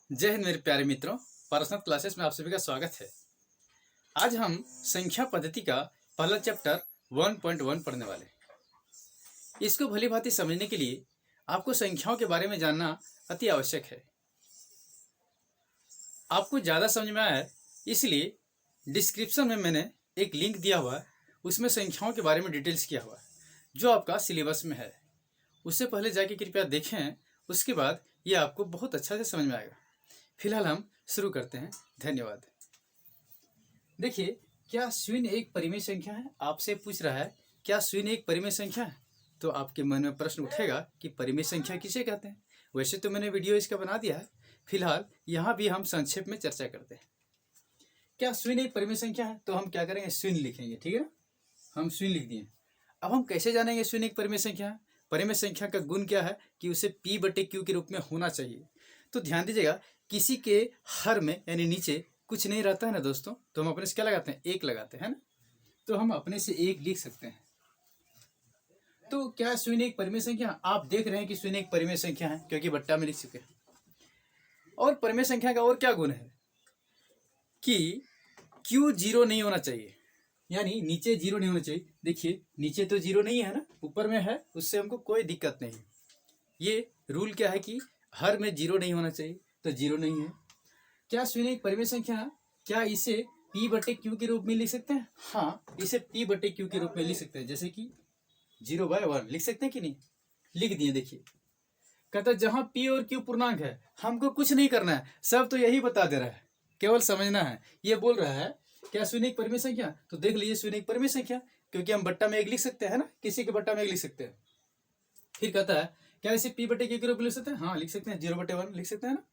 जय हिंद मेरे प्यारे मित्रों। पर्सनल क्लासेस में आप सभी का स्वागत है। आज हम संख्या पद्धति का पहला चैप्टर 1.1 पढ़ने वाले हैं। इसको भली भांति समझने के लिए आपको संख्याओं के बारे में जानना अति आवश्यक है। आपको ज़्यादा समझ में आया इसलिए डिस्क्रिप्शन में मैंने एक लिंक दिया हुआ है, उसमें संख्याओं के बारे में डिटेल्स किया हुआ है जो आपका सिलेबस में है। उससे पहले जाके कृपया देखें, उसके बाद ये आपको बहुत अच्छा से समझ में आएगा। फिलहाल हम शुरू करते हैं। धन्यवाद। देखिए, क्या शून्य एक परिमेय संख्या है? आपसे पूछ रहा है क्या शून्य एक परिमेय संख्या है? तो आपके मन में प्रश्न उठेगा कि परिमेय संख्या किसे कहते हैं। वैसे तो मैंने वीडियो इसका बना दिया है, फिलहाल यहाँ भी हम संक्षेप में चर्चा करते हैं। क्या शून्य एक परिमेय संख्या है? तो हम क्या करेंगे, शून्य लिखेंगे। ठीक है ना, हम शून्य लिख दिए। अब हम कैसे जानेंगे शून्य एक परिमेय संख्या है? परिमेय संख्या का गुण क्या है कि उसे P/Q के रूप में होना चाहिए। तो ध्यान दीजिएगा, किसी के हर में यानी नीचे कुछ नहीं रहता है ना दोस्तों, तो हम अपने से क्या लगाते हैं, एक लगाते हैं ना। तो हम अपने से एक लिख सकते हैं। तो क्या शून्य एक परिमेय संख्या? आप देख रहे हैं कि शून्य एक परिमेय संख्या है क्योंकि बट्टा में लिख चुके हैं। और परिमेय संख्या का और क्या गुण है कि Q 0 नहीं होना चाहिए, यानी नीचे 0 नहीं होना चाहिए। देखिए, नीचे तो 0 नहीं है ना, ऊपर में है, उससे हमको कोई दिक्कत नहीं। ये रूल क्या है कि हर में 0 नहीं होना चाहिए, तो 0 नहीं है। क्या शून्य एक परिमेय संख्या है? क्या इसे P/Q के रूप में लिख सकते हैं? हाँ, इसे P/Q के रूप में लिख सकते हैं। जैसे कि 0/1 लिख सकते हैं कि नहीं? लिख दिए। देखिए, कहता है जहां P और Q पूर्णांक है, हमको कुछ नहीं करना है, सब तो यही बता दे रहा है, केवल समझना है। ये बोल रहा है क्या शून्य एक परिमेय संख्या? तो देख लीजिए, शून्य एक परिमेय संख्या, क्योंकि हम बट्टा में एक लिख सकते हैं ना, किसी के बट्टा में एक लिख सकते हैं। फिर कहता है क्या इसे P/Q के रूप में लिख सकते हैं? हाँ, लिख सकते हैं, 0/1 लिख सकते हैं ना।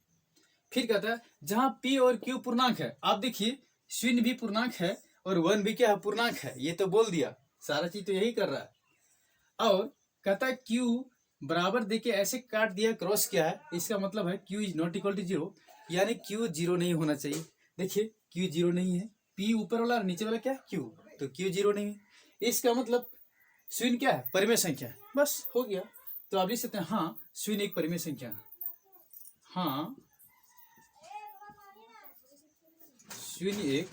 फिर कहता है जहां P और Q पूर्णांक है, आप देखिए शून्य भी पूर्णांक है और 1 भी क्या है, पूर्णांक है। ये तो बोल दिया, सारा चीज तो यही कर रहा है। और कहता है Q बराबर देके ऐसे काट दिया, क्रॉस किया है, इसका मतलब है Q is not equal to 0, यानी Q 0 नहीं होना चाहिए। देखिए, Q 0 नहीं है, P ऊपर वाला और नीचे वाला क्या है, Q, तो Q 0 नहीं है। इसका मतलब शून्य क्या है, परिमेय संख्या है। बस हो गया। तो आप लिख सकते हैं हाँ, शून्य एक परिमेय संख्या है। हाँ, शून्य एक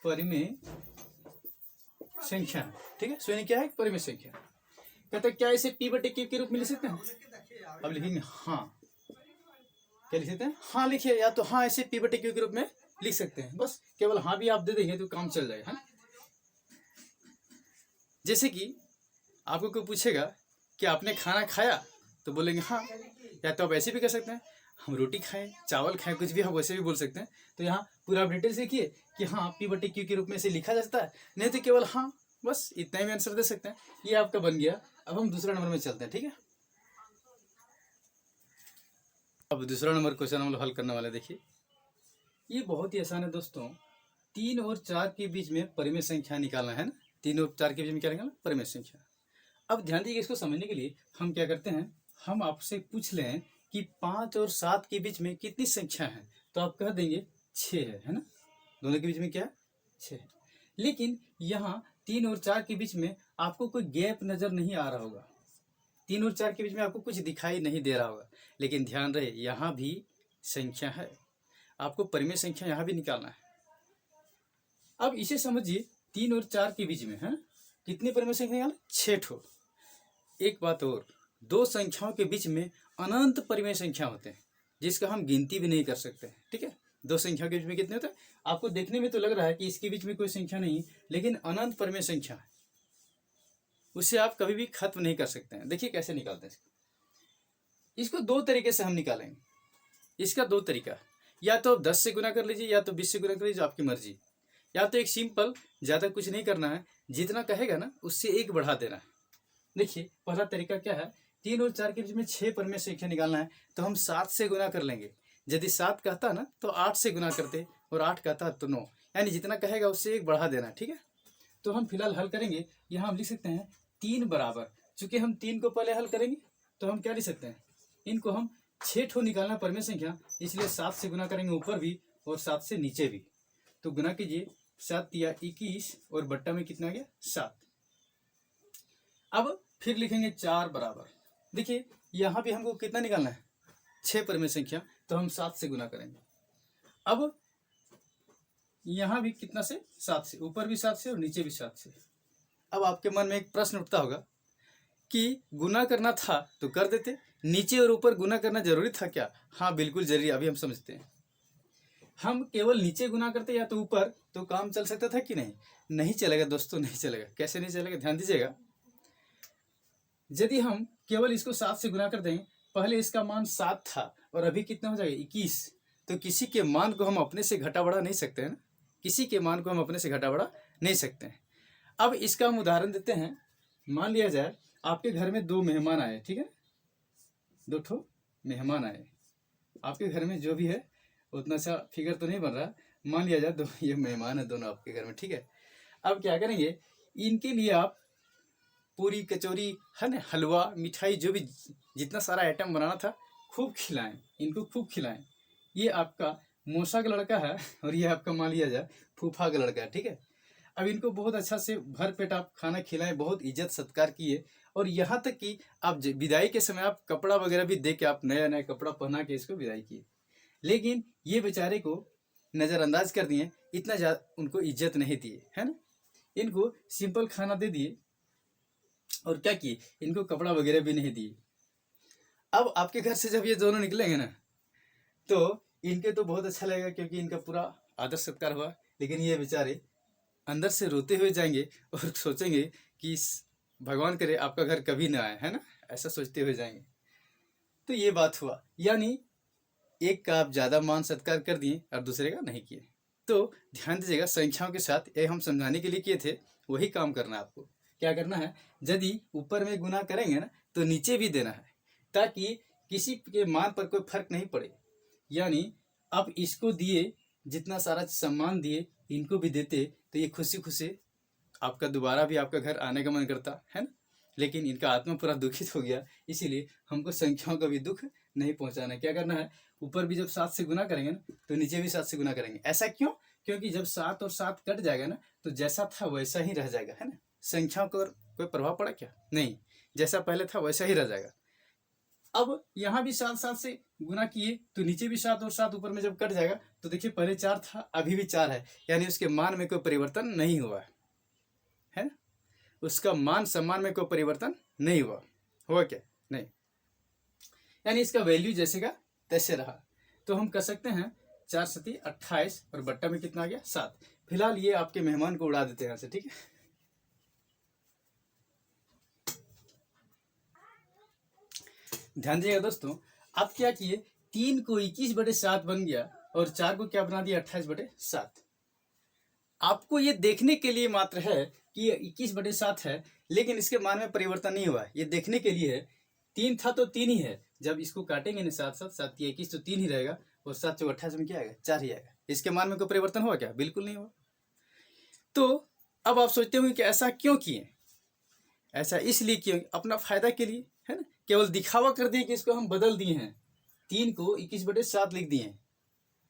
परिमेय संख्या। ठीक है, शून्य क्या है, परिमेय संख्या। कहते हैं क्या इसे P/Q के रूप में लिख सकते हैं? अब लिखेंगे हाँ, क्या लिख सकते हैं, हाँ लिखिए, या तो हाँ इसे P/Q के रूप में लिख सकते हैं। बस केवल हाँ भी आप दे देंगे तो काम चल जाएगा। जैसे कि आपको कोई पूछेगा कि आपने खाना खाया, तो बोलेंगे हाँ। या तो आप ऐसे भी कर सकते हैं, हम रोटी खाएं, चावल खाएं, कुछ भी हम वैसे भी बोल सकते हैं। तो यहाँ पूरा आप डिटेल्स लिखिए कि हाँ P/Q के रूप में इसे लिखा जा सकता है, नहीं तो केवल हाँ, बस इतना ही आंसर दे सकते हैं। ये आपका बन गया। अब हम दूसरा नंबर में चलते हैं। ठीक है, अब दूसरा नंबर क्वेश्चन हम लोग हल करने वाले। देखिए, ये बहुत ही आसान है दोस्तों। 3 और 4 के बीच में परिमेय संख्या निकालना है ना। 3 और 4 के बीच में क्या निकालना, परिमेय संख्या। अब ध्यान दीजिए, इसको समझने के लिए हम क्या करते हैं, हम आपसे पूछ लें कि 5 और 7 के बीच में कितनी संख्या है, तो आप कह देंगे 6 है ना। दोनों के बीच में क्या है, 6 है। लेकिन यहाँ 3 और 4 के बीच में आपको कोई गैप नजर नहीं आ रहा होगा। 3 और 4 के बीच में आपको कुछ दिखाई नहीं दे रहा होगा, लेकिन ध्यान रहे यहाँ भी संख्या है, आपको परिमेय संख्या यहाँ भी निकालना है। अब इसे समझिए, 3 और 4 के बीच में है कितनी परिमेय संख्या निकालना, 6 ठो। एक बात और, दो संख्याओं के बीच में अनंत परिमेय संख्या होते हैं जिसका हम गिनती भी नहीं कर सकते। ठीक है, दो संख्याओं के बीच में कितने होते हैं, आपको देखने में तो लग रहा है कि इसके बीच में कोई संख्या नहीं, लेकिन अनंत परिमेय संख्या है, उसे आप कभी भी खत्म नहीं कर सकते हैं। देखिए कैसे निकालते हैं इसको दो तरीके से हम निकालेंगे। इसका दो तरीका, या तो 10 से गुना कर लीजिए या तो 20 से गुना कर लीजिए, आपकी मर्जी। या तो एक सिंपल, ज़्यादा कुछ नहीं करना है, जितना कहेगा ना उससे एक बढ़ा देना है। देखिए, पहला तरीका क्या है, 3 और 4 के बीच में 6 परिमेय संख्या निकालना है, तो हम 7 से गुना कर लेंगे। यदि 7 कहता ना तो 8 से गुना करते, और 8 कहता तो 9, यानी जितना कहेगा उससे एक बढ़ा देना। ठीक है, तो हम फिलहाल हल करेंगे। यहाँ हम लिख सकते हैं 3 बराबर, चूंकि हम 3 को पहले हल करेंगे तो हम क्या लिख सकते हैं, इनको हम 6 ठो निकालना परिमेय संख्या, इसलिए 7 से गुना करेंगे ऊपर भी और 7 से नीचे भी। तो गुना कीजिए, 7 या 21 और बट्टा में कितना गया, 7। अब फिर लिखेंगे 4 बराबर, देखिए यहाँ भी हमको कितना निकालना है, 6 परिमेय संख्या, तो हम 7 से गुना करेंगे। अब यहाँ भी कितना से, 7 से, ऊपर भी 7 से और नीचे भी 7 से। अब आपके मन में एक प्रश्न उठता होगा कि गुना करना था तो कर देते, नीचे और ऊपर गुना करना जरूरी था क्या? हाँ बिल्कुल जरूरी, अभी हम समझते हैं। हम केवल नीचे गुना करते या तो ऊपर, तो काम चल सकता था कि नहीं? नहीं चलेगा दोस्तों, नहीं चलेगा। कैसे नहीं चलेगा, ध्यान दीजिएगा। यदि हम केवल इसको 7 से गुना कर दें, पहले इसका मान 7 था और अभी कितना हो जाएगा, 21, तो किसी के मान को हम अपने से घटा बढ़ा नहीं सकते हैं ना, किसी के मान को हम अपने से घटा बढ़ा नहीं सकते हैं। अब इसका हम उदाहरण देते हैं। मान लिया जाए आपके घर में 2 मेहमान आए, ठीक है, 2 ठो मेहमान आए आपके घर में, जो भी है उतना सा फिगर तो नहीं बन रहा, मान लिया जाए 2 ये मेहमान है दोनों आपके घर में, ठीक है। अब क्या करेंगे, इनके लिए आप पूरी कचौरी है ना, हलवा, मिठाई, जो भी जितना सारा आइटम बनाना था खूब खिलाएं, इनको खूब खिलाएं। ये आपका मौसा का लड़का है और ये आपका मान लिया जाए फूफा का लड़का है, ठीक है। अब इनको बहुत अच्छा से भर पेट आप खाना खिलाएं, बहुत इज्जत सत्कार किए, और यहाँ तक कि आप विदाई के समय आप कपड़ा वगैरह भी दे के आप नया नया कपड़ा पहना के इसको विदाई किए। लेकिन ये बेचारे को नज़रअंदाज कर दिए, इतना ज़्यादा उनको इज्जत नहीं दिए, है ना। इनको सिंपल खाना दे दिए और क्या किए, इनको कपड़ा वगैरह भी नहीं दिए। अब आपके घर से जब ये दोनों निकलेंगे ना, तो इनके तो बहुत अच्छा लगेगा क्योंकि इनका पूरा आदर सत्कार हुआ, लेकिन ये बेचारे अंदर से रोते हुए जाएंगे और सोचेंगे कि भगवान करे आपका घर कभी ना आए, है ना, ऐसा सोचते हुए जाएंगे। तो ये बात हुआ, यानी एक का आप ज़्यादा मान सत्कार कर दिए और दूसरे का नहीं किए। तो ध्यान दीजिएगा, संख्याओं के साथ ये हम समझाने के लिए किए थे, वही काम करना है आपको। क्या करना है, यदि ऊपर में गुना करेंगे ना तो नीचे भी देना है, ताकि किसी के मान पर कोई फर्क नहीं पड़े। यानी आप इसको दिए, जितना सारा सम्मान दिए, इनको भी देते, तो ये खुशी खुशी आपका दोबारा भी आपका घर आने का मन करता है ना। लेकिन इनका आत्मा पूरा दुखित हो गया, इसीलिए हमको संख्याओं का भी दुख नहीं पहुंचाना। क्या करना है, ऊपर भी जब 7 से गुना करेंगे ना तो नीचे भी 7 से गुना करेंगे। ऐसा क्यों? क्योंकि जब 7 और 7 कट जाएगा ना तो जैसा था वैसा ही रह जाएगा, है ना। संख्याओं को कोई प्रभाव पड़ा क्या? नहीं, जैसा पहले था वैसा ही रह जाएगा। अब यहाँ भी 7 7 से गुना किए तो नीचे भी 7 और 7 ऊपर में जब कट जाएगा तो देखिए पहले 4 था, अभी भी 4 है, यानी उसके मान में कोई परिवर्तन नहीं हुआ है ना। उसका मान सम्मान में कोई परिवर्तन नहीं हुआ क्या? नहीं, यानी इसका वैल्यू जैसे का तैसे रहा। तो हम कह सकते हैं 4 सती 28 और बट्टा में कितना आ गया, 7। फिलहाल ये आपके मेहमान को उड़ा देते हैं यहाँ से, ठीक है। ध्यान दीजिएगा दोस्तों, आप क्या किए, 3 को 21/7 बन गया और 4 को क्या बना दिया, 28/7। आपको ये देखने के लिए मात्र है कि ये 21/7 है, लेकिन इसके मान में परिवर्तन नहीं हुआ है, ये देखने के लिए है। 3 था तो 3 ही है, जब इसको काटेंगे ना 7 7 7 21 तो 3 ही रहेगा, और 7 चौक 28 में क्या आएगा, 4 ही आएगा। इसके मान में कोई परिवर्तन हुआ क्या? बिल्कुल नहीं हुआ। तो अब आप सोचते होंगे कि ऐसा क्यों किए? ऐसा इसलिए क्यों, अपना फायदा के लिए, है ना। केवल दिखावा कर दिए कि इसको हम बदल दिए हैं, 3 को 21/7 लिख दिए हैं,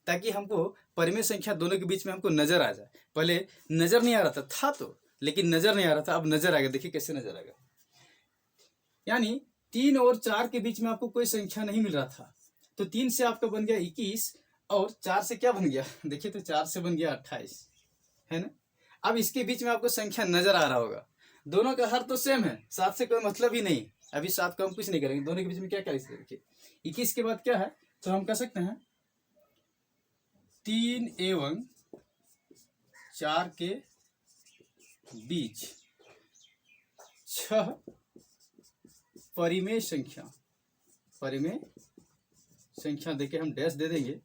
ताकि हमको परिमेय संख्या दोनों के बीच में हमको नजर आ जाए। पहले नजर नहीं आ रहा था तो, लेकिन नजर नहीं आ रहा था, अब नजर आ गया। देखिए कैसे नजर आ गया, यानी 3 और 4 के बीच में आपको कोई संख्या नहीं मिल रहा था, तो 3 से आपका बन गया 21 और 4 से क्या बन गया, देखिए तो 4 से बन गया 28, है ना। अब इसके बीच में आपको संख्या नजर आ रहा होगा, दोनों का हर तो सेम है, 7 से कोई मतलब ही नहीं। अभी 7 को हम कुछ नहीं करेंगे, दोनों के बीच में क्या करेंगे, देखिए 21 के बाद क्या है, तो हम कह सकते हैं 3 एवं 4 के बीच 6 परिमेय संख्या देके हम डैश दे देंगे।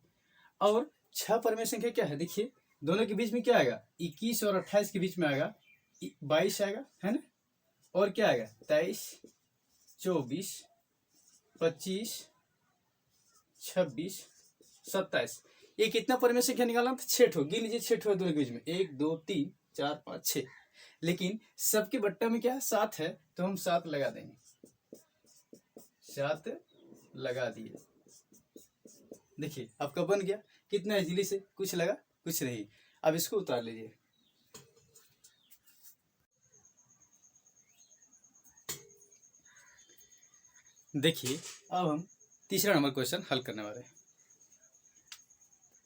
और 6 परिमेय संख्या क्या है, देखिए दोनों के बीच में क्या आएगा, 21 और 28 के बीच में आएगा 22 आएगा, है ना। और क्या आएगा, 23 24 25 26 27। ये कितना परिमेय संख्या निकालना था, 6 ठो। गिन लीजिए 6 ठो है दोनों के बीच में, 1 2 3 4 5 6। लेकिन सबके बट्टा में क्या है, 7 है, तो हम 7 लगा देंगे, 7 लगा दिए। देखिए आपका बन गया, कितना इजीली से, कुछ लगा कुछ नहीं। अब इसको उतार लीजिए। देखिए अब हम तीसरा नंबर क्वेश्चन हल करने वाले हैं।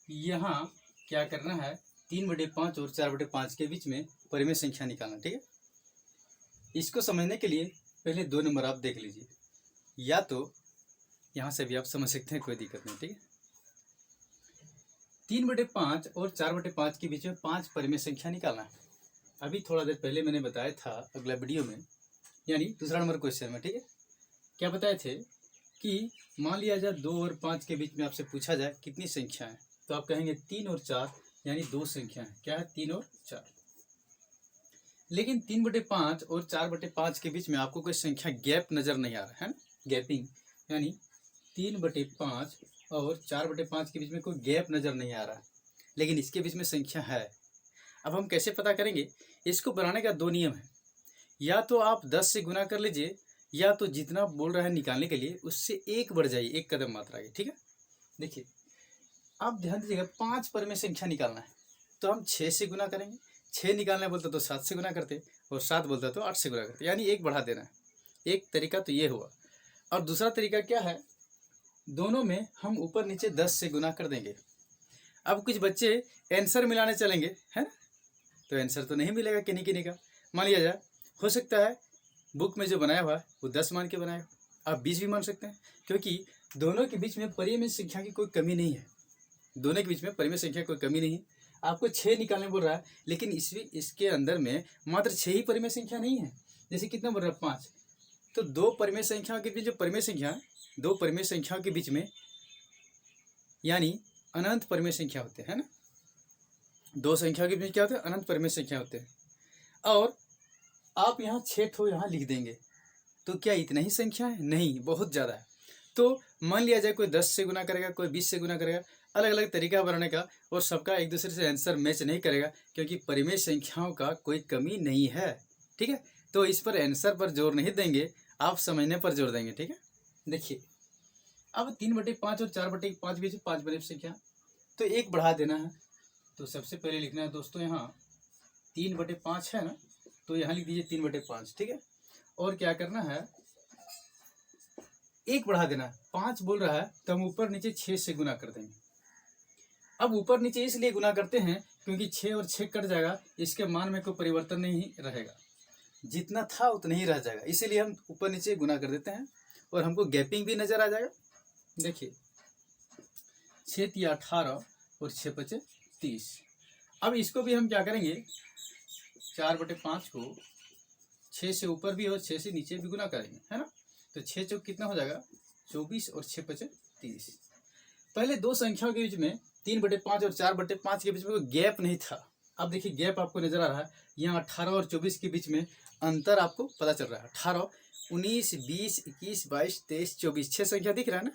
यहाँ क्या करना है, 3/5 और 4/5 के बीच में परिमेय संख्या निकालना। ठीक है, इसको समझने के लिए पहले 2 नंबर आप देख लीजिए, या तो यहाँ से भी आप समझ सकते हैं, कोई दिक्कत नहीं। ठीक है, 3/5 और 4/5 के बीच में 5 परिमेय संख्या निकालना है। अभी थोड़ा देर पहले मैंने बताया था अगला वीडियो में, यानी दूसरा नंबर क्वेश्चन में। ठीक है, क्या बताए थे कि मान लिया जाए 2 और 5 के बीच में आपसे पूछा जाए कितनी संख्या है, तो आप कहेंगे 3 और 4, यानी 2 संख्या है। क्या है, 3 और 4। लेकिन 3/5 और 4/5 के बीच में आपको कोई संख्या गैप नजर नहीं आ रहा है ना, गैपिंग, यानी 3/5 और 4/5 के बीच में कोई गैप नजर नहीं आ रहा, लेकिन इसके बीच में संख्या है। अब हम कैसे पता करेंगे, इसको बनाने का 2 नियम है। या तो आप 10 से गुना कर लीजिए, या तो जितना बोल रहा है निकालने के लिए उससे 1 बढ़ जाइए, 1 कदम मात्रा आगे। ठीक है, देखिए आप ध्यान दीजिएगा, 5 परिमेय संख्या निकालना है तो हम 6 से गुना करेंगे। 6 निकालना बोलते तो 7 से गुना करते, और 7 बोलता तो 8 से गुना करते, यानी 1 बढ़ा देना है। एक तरीका तो ये हुआ, और दूसरा तरीका क्या है, दोनों में हम ऊपर नीचे 10 से गुना कर देंगे। अब कुछ बच्चे आंसर मिलाने चलेंगे, है ना, तो आंसर तो नहीं मिलेगा किन्हीं किन्हीं का। मान लिया जाए, हो सकता है बुक में जो बनाया हुआ है वो 10 मान के बनाया, आप 20 भी मान सकते हैं, क्योंकि दोनों के बीच में परिमेय संख्या की कोई कमी नहीं है। दोनों के बीच में परिमेय संख्या कोई कमी नहीं है। आपको 6 निकालने बोल रहा है, लेकिन इसके अंदर में मात्र 6 ही परिमेय संख्या नहीं है। जैसे कितना बोल रहा है, 5, तो 2 परिमेय संख्याओं के बीच जो परिमेय संख्या है, 2 परिमेय संख्याओं के बीच में यानी अनंत परिमेय संख्या होते हैं ना, 2 संख्याओं के बीच क्या होते हैं, अनंत परिमेय संख्या होते हैं। और आप यहाँ 6 ठो यहाँ लिख देंगे, तो क्या इतना ही संख्या है? नहीं, बहुत ज़्यादा है। तो मान लिया जाए कोई 10 से गुना करेगा, कोई 20 से गुना करेगा, अलग अलग तरीका बनाने का, और सबका एक दूसरे से आंसर मैच नहीं करेगा, क्योंकि परिमेय संख्याओं का कोई कमी नहीं है। ठीक है, तो इस पर आंसर पर जोर नहीं देंगे, आप समझने पर जोर देंगे। ठीक है, देखिए अब 3/5 और 4/5 बीच 5 परिमेय संख्या, तो 1 बढ़ा देना है। तो सबसे पहले लिखना है दोस्तों, यहाँ 3/5 है ना, तो यहाँ लिख दीजिए 3/5। ठीक है, और क्या करना है, 1 बढ़ा देना। 5 बोल रहा है तो हम ऊपर नीचे 6 से गुना कर देंगे। अब ऊपर नीचे इसलिए गुना करते हैं क्योंकि 6 और 6 कट जाएगा, इसके मान में कोई परिवर्तन नहीं रहेगा, जितना था उतना ही रह जाएगा, इसीलिए हम ऊपर नीचे गुना कर देते हैं, और हमको गैपिंग भी नजर आ जाएगा। देखिए 6 × 18 और 6 × 5 = 30। अब इसको भी हम क्या करेंगे, 4/5 को 6 से ऊपर भी और 6 से नीचे भी गुना करेंगे, है ना, तो 6 चौक कितना हो जाएगा, 24, और 6 × 5 = 30। पहले 2 संख्याओं के बीच में 3/5 और 4/5 के बीच में कोई गैप नहीं था। अब देखिए गैप आपको नजर आ रहा है, यहाँ 18 और 24 के बीच में अंतर आपको पता चल रहा है। 18, 19, 20, 21, 22, 23, 24, 6 संख्या दिख रहा है ना,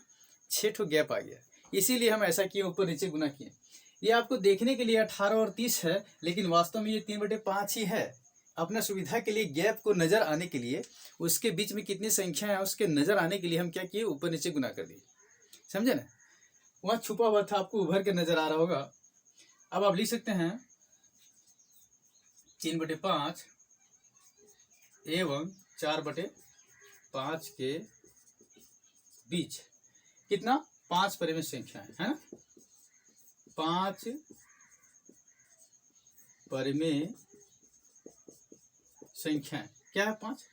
6 ठो गैप आ गया, इसीलिए हम ऐसा किए, ऊपर नीचे गुना किए। ये आपको देखने के लिए 18 और 30 है, लेकिन वास्तव में ये 3/5 ही है। अपना सुविधा के लिए गैप को नजर आने के लिए, उसके बीच में कितनी संख्या है उसके नजर आने के लिए हम क्या किए, ऊपर नीचे गुना कर दिए। समझे ना, वहां छुपा हुआ था, आपको उभर के नजर आ रहा होगा। अब आप लिख सकते हैं 3/5 एवं 4/5 के बीच कितना, 5 परिमेय संख्या है ना, 5 परिमेय संख्या क्या है, 5।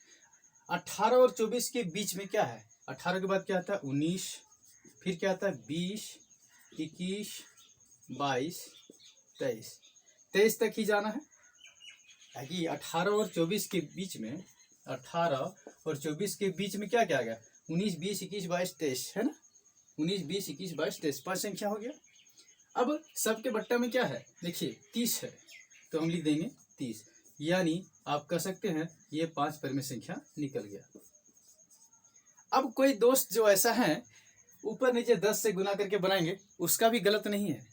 18 और 24 के बीच में क्या है, 18 के बाद क्या आता है, 19, फिर क्या आता है, 20, 21, 22, 23 तक ही जाना है। ताकि 18 और 24 के बीच में, 18 और 24 के बीच में क्या क्या आ गया, 19, 20, 21, 22, 23 है ना, 19, 20, 21, 22, 23, 5 संख्या हो गया। अब सबके बट्टा में क्या है, देखिए 30 है, तो हम लिख देंगे 30, यानी आप कह सकते हैं ये 5 परिमेय संख्या निकल गया। अब कोई दोस्त जो ऐसा है ऊपर नीचे 10 से गुना करके बनाएंगे, उसका भी गलत नहीं है,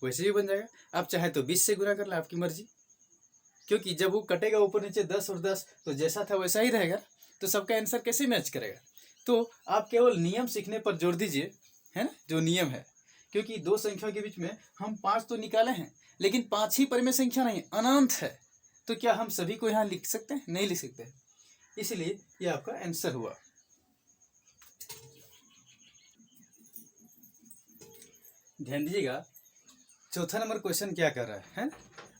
वैसे भी बन जाएगा। आप चाहे तो 20 से गुना कर ले, आपकी मर्जी, क्योंकि जब वो कटेगा ऊपर नीचे 10 और 10, तो जैसा था वैसा ही रहेगा, तो सबका आंसर कैसे मैच करेगा। तो आप केवल नियम सीखने पर जोर दीजिए, है ना, जो नियम है, क्योंकि 2 संख्या के बीच में हम 5 तो निकाले हैं, लेकिन 5 ही परिमेय संख्या नहीं, अनंत है, तो क्या हम सभी को यहाँ लिख सकते हैं, नहीं लिख सकते, इसलिए ये आपका आंसर हुआ। ध्यान दीजिएगा, चौथा नंबर क्वेश्चन क्या कर रहा है ना?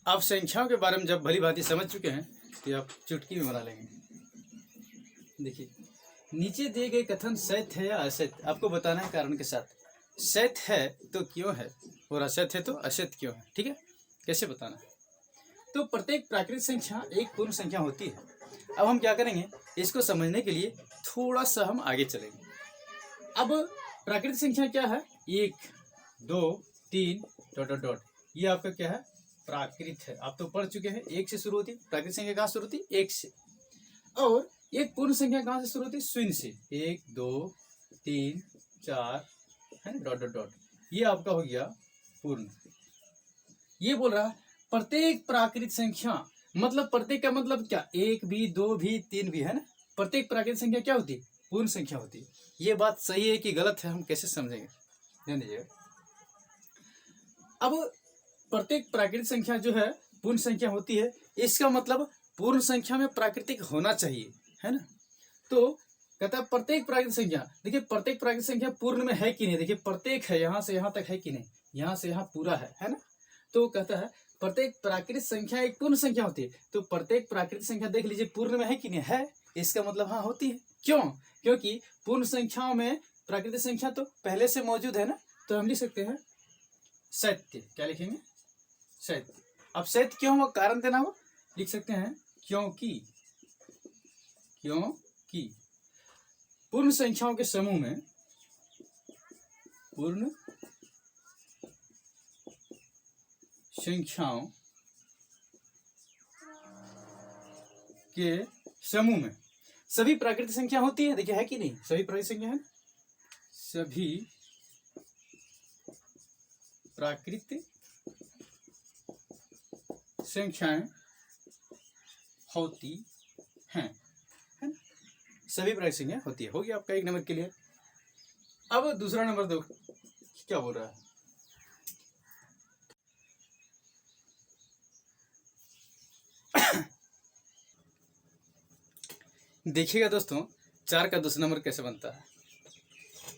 आप संख्याओं के बारे में जब भली भांति समझ चुके हैं तो आप चुटकी में बना लेंगे। देखिए, नीचे दिए गए कथन सत्य है या असत्य, आपको बताना है कारण के साथ। सत्य है तो क्यों है, और असत्य है तो असत्य क्यों है। ठीक है, कैसे बताना है? तो प्रत्येक प्राकृतिक संख्या एक पूर्ण संख्या होती है। अब हम क्या करेंगे, इसको समझने के लिए थोड़ा सा हम आगे चलेंगे। अब प्राकृतिक संख्या क्या है? 1, 2, 3 ... ये आपका क्या है? प्राकृत है। आप तो पढ़ चुके हैं, 1 से शुरू होती है। प्राकृतिक संख्या कहाँ शुरू होती है? 1 से। और एक पूर्ण संख्या कहाँ से शुरू होती है? शून्य से। 1, 2, 3, 4 है ना ... ये आपका हो गया पूर्ण। ये बोल रहा है प्रत्येक प्राकृतिक संख्या, मतलब प्रत्येक का मतलब क्या? 1 भी, 2 भी, 3 भी, है ना? प्रत्येक प्राकृतिक संख्या क्या होती है? पूर्ण संख्या होती है। ये बात सही है कि गलत है, हम कैसे समझेंगे? ध्यान दीजिएगा। अब प्रत्येक प्राकृतिक संख्या जो है पूर्ण संख्या होती है, इसका मतलब पूर्ण संख्या में प्राकृतिक होना चाहिए, है ना? तो कहता है प्रत्येक प्राकृतिक संख्या, देखिए प्रत्येक प्राकृतिक संख्या पूर्ण में है कि नहीं। देखिए प्रत्येक है, यहां से यहां तक है कि नहीं, यहां से यहां पूरा है ना? तो कहता है प्रत्येक प्राकृतिक संख्या एक पूर्ण संख्या होती है। तो प्रत्येक प्राकृतिक संख्या देख लीजिए पूर्ण में है कि नहीं है, इसका मतलब हाँ होती है। क्यों? क्योंकि पूर्ण संख्याओं में प्राकृतिक संख्या तो पहले से मौजूद है ना। तो हम लिख सकते हैं सत्य। क्या लिखेंगे? सत्य। अब सत्य क्यों हुआ, कारण देना हो, लिख सकते हैं क्योंकि पूर्ण संख्याओं के समूह में, पूर्ण संख्याओं के समूह में सभी प्राकृतिक संख्या होती है। देखिए है कि नहीं, सभी प्राकृतिक संख्या है, सभी प्राकृतिक संख्याएं होती हैं, है ना? सभी प्राकृतिक संख्या होती है। हो गया आपका 1 नंबर क्लियर। अब दूसरा नंबर दो, क्या बोल रहा है? देखिएगा दोस्तों, 4 का दूसरा नंबर कैसे बनता है।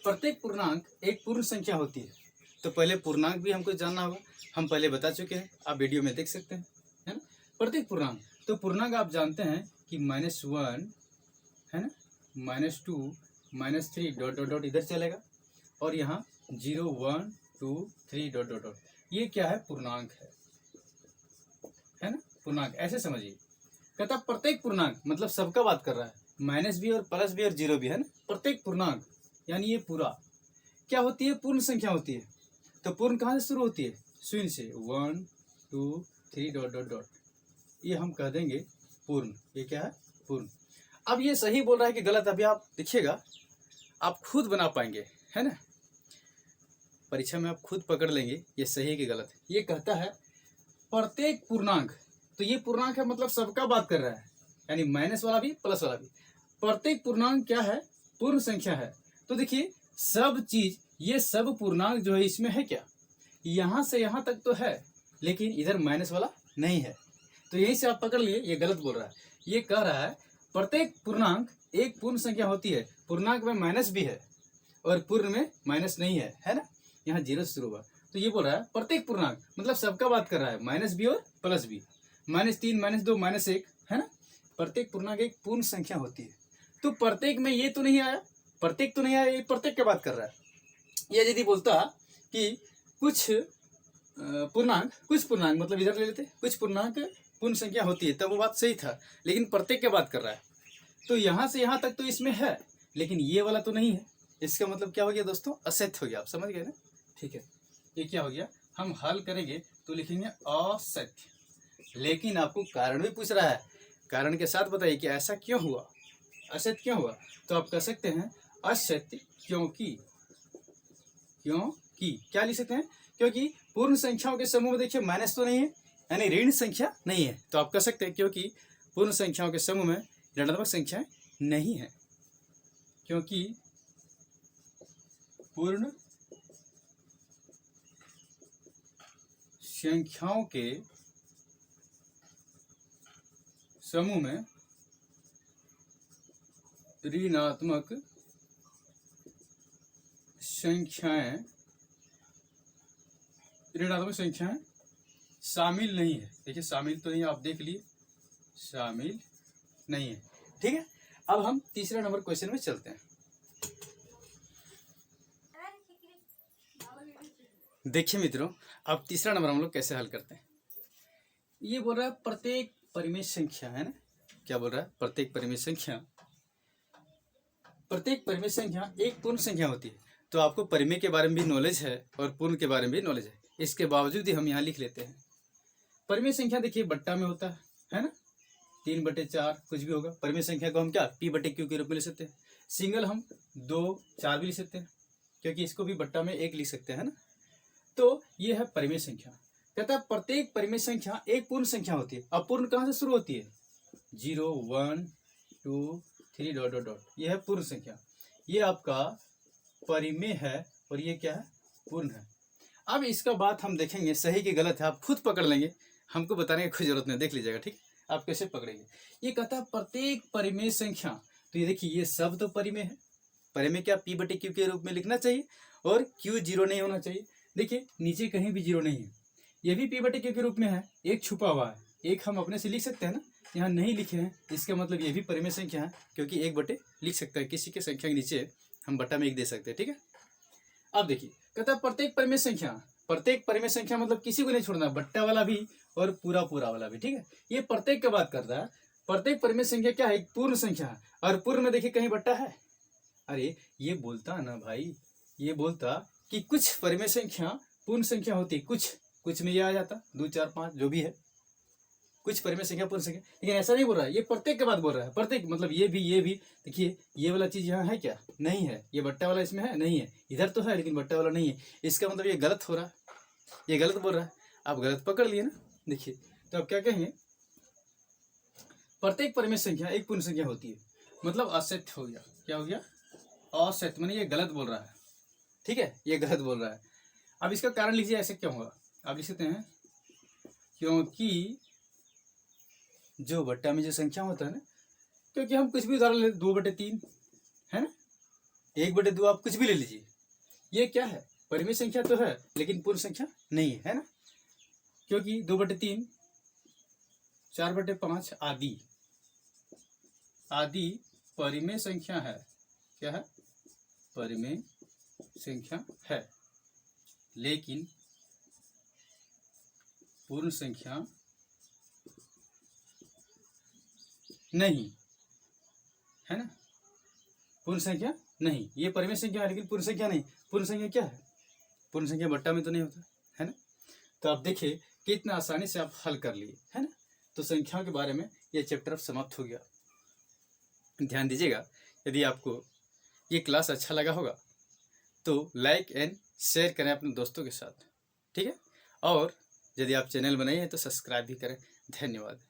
प्रत्येक पूर्णांक एक पूर्ण संख्या होती है। तो पहले पूर्णांक भी हमको जानना होगा, हम पहले बता चुके हैं, आप वीडियो में देख सकते हैं, है ना? प्रत्येक पूर्णांक, तो पूर्णांक आप जानते हैं कि -1 है ना, -2, -3 ... इधर चलेगा, और यहाँ 0, 1, 2, 3 ... ये क्या है? पूर्णांक है ना? पूर्णांक ऐसे समझिए। कहता प्रत्येक पूर्णांक मतलब सबका बात कर रहा है, माइनस भी और प्लस भी और जीरो भी, है ना? प्रत्येक पूर्णांक यानी ये पूरा क्या होती है? पूर्ण संख्या होती है। तो पूर्ण कहाँ से शुरू होती है? शून्य से। 1, 2, 3 ... ये हम कह देंगे पूर्ण। ये क्या है? पूर्ण। अब ये सही बोल रहा है कि गलत, अभी आप देखिएगा, आप खुद बना पाएंगे, है ना? परीक्षा में आप खुद पकड़ लेंगे ये सही है कि गलत है। ये कहता है प्रत्येक पूर्णांक, तो ये पूर्णांक है मतलब सबका बात कर रहा है, यानी माइनस वाला भी प्लस वाला भी। प्रत्येक पूर्णांक क्या है? पूर्ण संख्या है। तो देखिए सब चीज, ये सब पूर्णांक जो है इसमें है क्या? यहां से यहां तक तो है, लेकिन इधर माइनस वाला नहीं है। तो यहीं से आप पकड़ लिए ये गलत बोल रहा है। ये कह रहा है प्रत्येक पूर्णांक एक पूर्ण संख्या होती है। पूर्णांक में माइनस भी है और पूर्ण में माइनस नहीं है ना? यहाँ 0 से शुरू हुआ। तो ये बोल रहा है प्रत्येक पूर्णांक मतलब सबका बात कर रहा है, माइनस भी और प्लस भी, -3, -2, -1, है ना? प्रत्येक पूर्णांक एक पूर्ण संख्या होती है। तो प्रत्येक में ये तो नहीं आया, प्रत्येक तो नहीं आया, ये प्रत्येक की बात कर रहा है। ये यदि बोलता कि कुछ पूर्णांक मतलब इधर ले लेते, कुछ पूर्णांक पूर्ण संख्या होती है, तब वो बात सही था, लेकिन प्रत्येक की बात कर रहा है। तो यहाँ से यहाँ तक तो इसमें है, लेकिन ये वाला तो नहीं है। इसका मतलब क्या हो गया दोस्तों? असत्य हो गया। आप समझ गए ना? ठीक है, ये क्या हो गया? हम हल करेंगे तो लिखेंगे असत्य। लेकिन आपको कारण भी पूछ रहा है, कारण के साथ बताइए कि ऐसा क्यों हुआ, असत्य क्यों हुआ। तो आप कह सकते हैं असत्य क्योंकि क्या लिख सकते हैं? क्योंकि पूर्ण संख्याओं के समूह में देखिए माइनस तो नहीं है, यानी ऋण संख्या नहीं है। तो आप कह सकते हैं क्योंकि पूर्ण संख्याओं के समूह में ऋणात्मक संख्याएं नहीं है, क्योंकि पूर्ण संख्याओं के समूह में ऋणात्मक संख्याएं ऋणात्मक संख्याएं शामिल नहीं है। देखिए शामिल तो नहीं, आप देख लिए शामिल नहीं है। ठीक है, अब हम तीसरा नंबर क्वेश्चन में चलते हैं। देखिए मित्रों, अब तीसरा नंबर हम लोग कैसे हल करते हैं। ये बोल रहा है प्रत्येक परिमेय संख्या, है ना, क्या बोल रहा है, प्रत्येक परिमेय संख्या एक पूर्ण संख्या होती है। तो आपको परिमेय के बारे में भी नॉलेज है और पूर्ण के बारे में भी नॉलेज है, इसके बावजूद ही हम यहाँ लिख लेते हैं। परिमेय संख्या देखिए बट्टा में होता है ना, 3/4 कुछ भी होगा। परिमेय संख्या को हम क्या P/Q के रूप में ले सकते हैं। सिंगल हम 2, 4 भी लिख सकते हैं, क्योंकि इसको भी बट्टा में 1 लिख सकते हैं ना। तो ये है परिमेय संख्या। कहता है प्रत्येक परिमेय संख्या एक पूर्ण संख्या होती है। अब पूर्ण कहाँ से शुरू होती है, 0, 1, 2, 3 डॉट डॉट डॉट, ये है पूर्ण संख्या। ये आपका परिमेय है और ये क्या है, पूर्ण है। अब इसका बात हम देखेंगे सही कि गलत है, आप खुद पकड़ लेंगे, हमको बताने की कोई जरूरत नहीं, देख लीजिएगा। ठीक, आप कैसे पकड़ेंगे। ये कहता है प्रत्येक परिमेय संख्या, तो ये देखिए ये सब तो परिमेय है। परिमेय क्या P/Q के रूप में लिखना चाहिए और Q 0 नहीं होना चाहिए। देखिए नीचे कहीं भी 0 नहीं है, ये भी P/Q के रूप में है, एक छुपा हुआ है, एक हम अपने से लिख सकते हैं ना, यहाँ नहीं लिखे हैं, इसका मतलब ये भी परिमेय संख्या है, क्योंकि 1 लिख सकते हैं, किसी के संख्या के नीचे हम बट्टा में 1 दे सकते हैं। ठीक है, अब देखिए कहता है प्रत्येक परिमेय संख्या मतलब किसी को नहीं छोड़ना, बट्टा वाला भी और पूरा वाला भी। ठीक है, ये प्रत्येक का बात कर रहा है। प्रत्येक परिमेय संख्या क्या है, एक पूर्ण संख्या है। और पूर्ण में देखिए कहीं बट्टा है, अरे ये बोलता ना भाई, ये बोलता कि कुछ परिमेय संख्या पूर्ण संख्या होती है, कुछ में ये आ जाता 2, 4, 5 जो भी है, कुछ परिमेय संख्या पूर्ण संख्या। लेकिन ऐसा नहीं बोल रहा है, ये प्रत्येक के बात बोल रहा है। प्रत्येक मतलब ये भी देखिए ये वाला चीज यहाँ है क्या, नहीं है। ये बट्टा वाला इसमें है, नहीं है। इधर तो है लेकिन बट्टा वाला नहीं है, इसका मतलब ये गलत हो रहा है, ये गलत बोल रहा है। आप गलत पकड़ लिए ना। देखिए तो अब क्या कहेंगे, प्रत्येक परिमेय संख्या एक पूर्ण संख्या होती है, मतलब असत्य हो गया। क्या हो गया, असत्य, माने ये गलत बोल रहा है। ठीक है, ये गलत बोल रहा है। अब इसका कारण लीजिए, ऐसे क्यों हुआ। आप लिख सकते हैं क्योंकि जो बट्टा में जो संख्या होता है ना, क्योंकि हम कुछ भी उदाहरण ले, 2/3 है ना, 1/2 आप कुछ भी ले लीजिए, ये क्या है, परिमेय संख्या तो है लेकिन पूर्ण संख्या नहीं है ना, क्योंकि 2/3, 4/5 आदि परिमेय संख्या है। क्या है, परिमेय संख्या है, लेकिन पूर्ण संख्या नहीं है ना, पूर्ण संख्या नहीं। ये परिमेय संख्या है लेकिन पूर्ण संख्या नहीं। पूर्ण संख्या क्या है, पूर्ण संख्या बट्टा में तो नहीं होता है ना। तो आप देखिए कितना आसानी से आप हल कर लिए, है ना। तो संख्याओं के बारे में ये चैप्टर समाप्त हो गया। ध्यान दीजिएगा, यदि आपको ये क्लास अच्छा लगा होगा तो लाइक एंड शेयर करें अपने दोस्तों के साथ। ठीक है, और यदि आप चैनल बनाए हैं तो सब्सक्राइब भी करें। धन्यवाद।